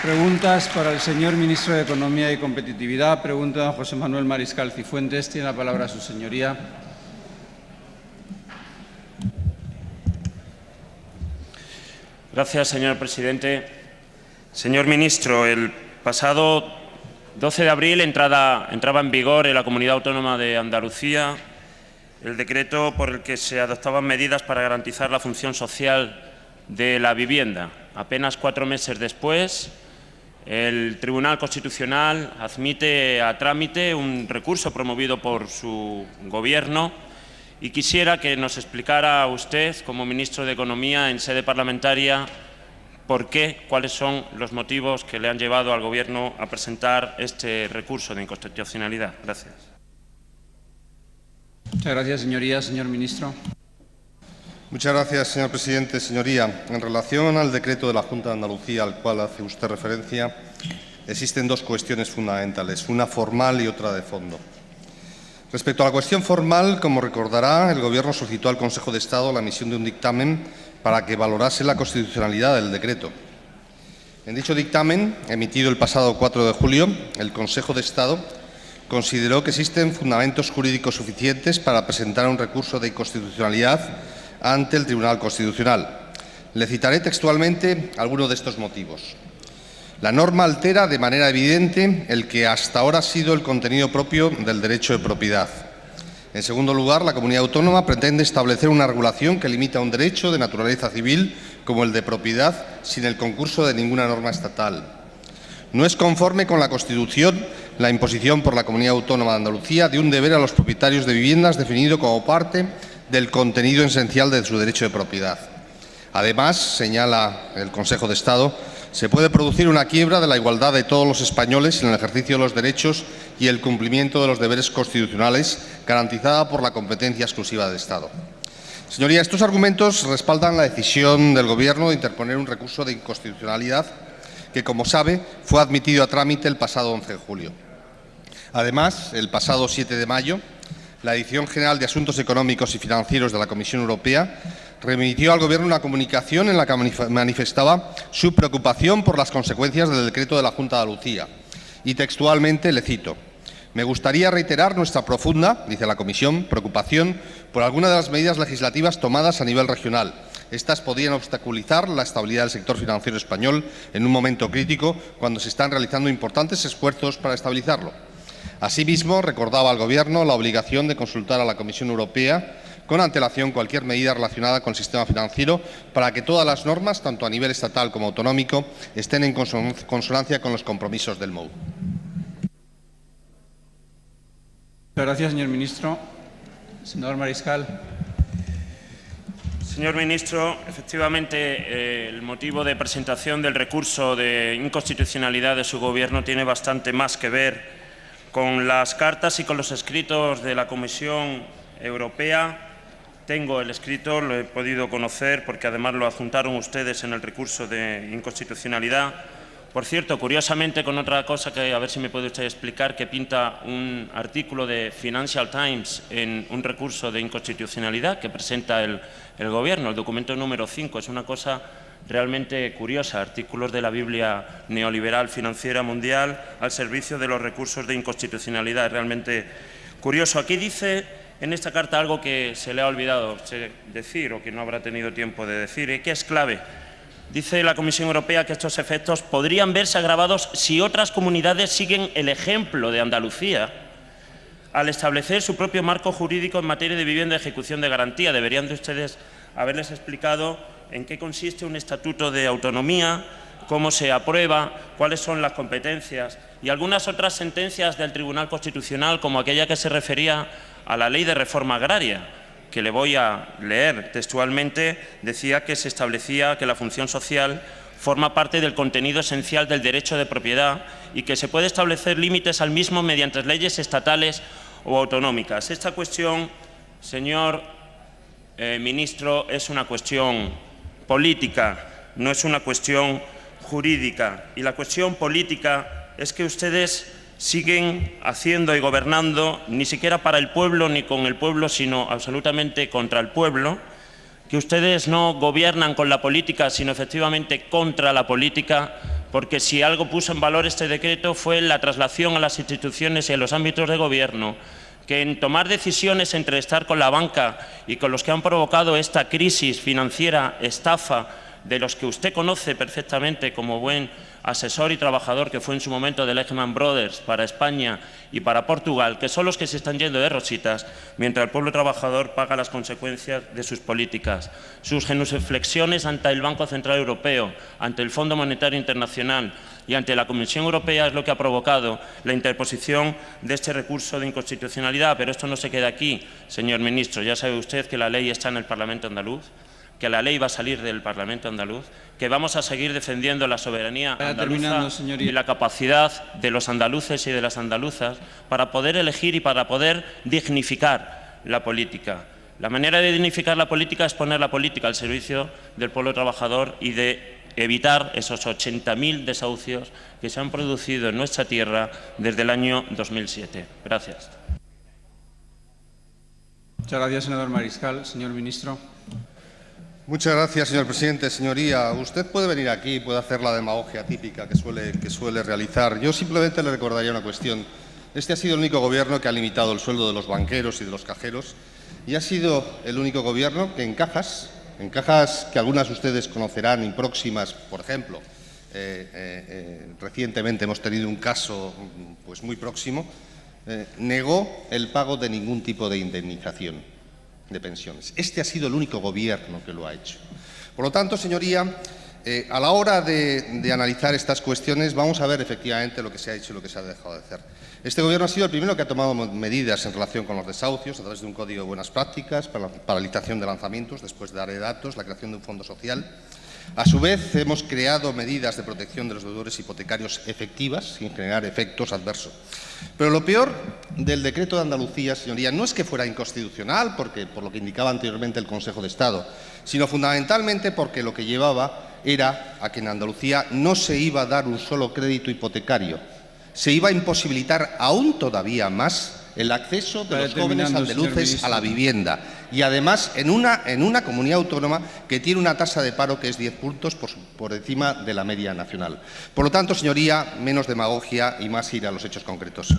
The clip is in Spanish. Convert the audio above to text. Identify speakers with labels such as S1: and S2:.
S1: Preguntas para el señor Ministro de Economía y Competitividad. Pregunta don José Manuel Mariscal Cifuentes. Tiene la palabra su señoría.
S2: Gracias, señor presidente. Señor ministro, el pasado 12 de abril entraba en vigor en la Comunidad Autónoma de Andalucía el decreto por el que se adoptaban medidas para garantizar la función social de la vivienda. Apenas 4 meses después, el Tribunal Constitucional admite a trámite un recurso promovido por su Gobierno y quisiera que nos explicara usted, como ministro de Economía, en sede parlamentaria, por qué, cuáles son los motivos que le han llevado al Gobierno a presentar este recurso de inconstitucionalidad. Gracias.
S1: Muchas gracias, señoría. Señor ministro.
S3: Muchas gracias, señor presidente. Señoría, en relación al decreto de la Junta de Andalucía al cual hace usted referencia, existen dos cuestiones fundamentales, una formal y otra de fondo. Respecto a la cuestión formal, como recordará, el Gobierno solicitó al Consejo de Estado la emisión de un dictamen para que valorase la constitucionalidad del decreto. En dicho dictamen, emitido el pasado 4 de julio, el Consejo de Estado consideró que existen fundamentos jurídicos suficientes para presentar un recurso de inconstitucionalidad ante el Tribunal Constitucional. Le citaré textualmente algunos de estos motivos. La norma altera de manera evidente el que hasta ahora ha sido el contenido propio del derecho de propiedad. En segundo lugar, la comunidad autónoma pretende establecer una regulación que limita un derecho de naturaleza civil como el de propiedad sin el concurso de ninguna norma estatal. No es conforme con la Constitución la imposición por la Comunidad Autónoma de Andalucía de un deber a los propietarios de viviendas definido como parte del contenido esencial de su derecho de propiedad. Además, señala el Consejo de Estado, se puede producir una quiebra de la igualdad de todos los españoles en el ejercicio de los derechos y el cumplimiento de los deberes constitucionales garantizada por la competencia exclusiva del Estado. Señoría, estos argumentos respaldan la decisión del Gobierno de interponer un recurso de inconstitucionalidad que, como sabe, fue admitido a trámite el pasado 11 de julio. Además, el pasado 7 de mayo, la Dirección General de Asuntos Económicos y Financieros de la Comisión Europea remitió al Gobierno una comunicación en la que manifestaba su preocupación por las consecuencias del decreto de la Junta de Andalucía. Y textualmente le cito: «Me gustaría reiterar nuestra profunda, dice la Comisión, preocupación por algunas de las medidas legislativas tomadas a nivel regional. Estas podrían obstaculizar la estabilidad del sector financiero español en un momento crítico cuando se están realizando importantes esfuerzos para estabilizarlo». Asimismo, recordaba al Gobierno la obligación de consultar a la Comisión Europea con antelación cualquier medida relacionada con el sistema financiero para que todas las normas, tanto a nivel estatal como autonómico, estén en consonancia con los compromisos del MOU.
S1: Muchas gracias, señor ministro. Senador Mariscal.
S2: Señor ministro, efectivamente, el motivo de presentación del recurso de inconstitucionalidad de su Gobierno tiene bastante más que ver con las cartas y con los escritos de la Comisión Europea. Tengo el escrito, lo he podido conocer porque además lo adjuntaron ustedes en el recurso de inconstitucionalidad. Por cierto, curiosamente, con otra cosa que a ver si me puede usted explicar, que pinta un artículo de Financial Times en un recurso de inconstitucionalidad que presenta el Gobierno, el documento número 5. Es una cosa realmente curiosa, artículos de la Biblia neoliberal financiera mundial al servicio de los recursos de inconstitucionalidad. Es realmente curioso. Aquí dice en esta carta algo que se le ha olvidado decir o que no habrá tenido tiempo de decir y que es clave. Dice la Comisión Europea que estos efectos podrían verse agravados si otras comunidades siguen el ejemplo de Andalucía al establecer su propio marco jurídico en materia de vivienda y ejecución de garantía. Deberían de ustedes haberles explicado en qué consiste un estatuto de autonomía, cómo se aprueba, cuáles son las competencias y algunas otras sentencias del Tribunal Constitucional, como aquella que se refería a la Ley de Reforma Agraria, que le voy a leer textualmente. Decía que se establecía que la función social forma parte del contenido esencial del derecho de propiedad y que se puede establecer límites al mismo mediante leyes estatales o autonómicas. Esta cuestión, señor ministro, es una cuestión política, no es una cuestión jurídica. Y la cuestión política es que ustedes siguen haciendo y gobernando ni siquiera para el pueblo ni con el pueblo, sino absolutamente contra el pueblo, que ustedes no gobiernan con la política, sino efectivamente contra la política, porque si algo puso en valor este decreto fue la traslación a las instituciones y a los ámbitos de gobierno, que en tomar decisiones entre estar con la banca y con los que han provocado esta crisis financiera, estafa, de los que usted conoce perfectamente como buen asesor y trabajador que fue en su momento de Lehman Brothers para España y para Portugal, que son los que se están yendo de rositas, mientras el pueblo trabajador paga las consecuencias de sus políticas. Sus genuflexiones ante el Banco Central Europeo, ante el Fondo Monetario Internacional y ante la Comisión Europea es lo que ha provocado la interposición de este recurso de inconstitucionalidad. Pero esto no se queda aquí, señor ministro. Ya sabe usted que la ley está en el Parlamento andaluz, que la ley va a salir del Parlamento andaluz, que vamos a seguir defendiendo la soberanía andaluza y la capacidad de los andaluces y de las andaluzas para poder elegir y para poder dignificar la política. La manera de dignificar la política es poner la política al servicio del pueblo trabajador y de evitar esos 80.000 desahucios que se han producido en nuestra tierra desde el año 2007. Gracias.
S1: Muchas gracias, senador Mariscal. Señor ministro.
S3: Muchas gracias, señor presidente. Señoría, usted puede venir aquí y puede hacer la demagogia típica que suele realizar. Yo simplemente le recordaría una cuestión. Este ha sido el único gobierno que ha limitado el sueldo de los banqueros y de los cajeros, y ha sido el único gobierno que en cajas que algunas de ustedes conocerán y próximas, por ejemplo, recientemente hemos tenido un caso pues muy próximo, negó el pago de ningún tipo de indemnización de pensiones. Este ha sido el único gobierno que lo ha hecho. Por lo tanto, señoría, a la hora de analizar estas cuestiones vamos a ver efectivamente lo que se ha hecho y lo que se ha dejado de hacer. Este gobierno ha sido el primero que ha tomado medidas en relación con los desahucios a través de un código de buenas prácticas para la paralización de lanzamientos después de darle datos, la creación de un fondo social. A su vez, hemos creado medidas de protección de los deudores hipotecarios efectivas sin generar efectos adversos. Pero lo peor del decreto de Andalucía, señoría, no es que fuera inconstitucional, por lo que indicaba anteriormente el Consejo de Estado, sino fundamentalmente porque lo que llevaba era a que en Andalucía no se iba a dar un solo crédito hipotecario. Se iba a imposibilitar aún todavía más el acceso de los jóvenes andaluces a la vivienda, y además en una comunidad autónoma que tiene una tasa de paro que es 10 puntos por encima de la media nacional. Por lo tanto, señoría, menos demagogia y más ir a los hechos concretos.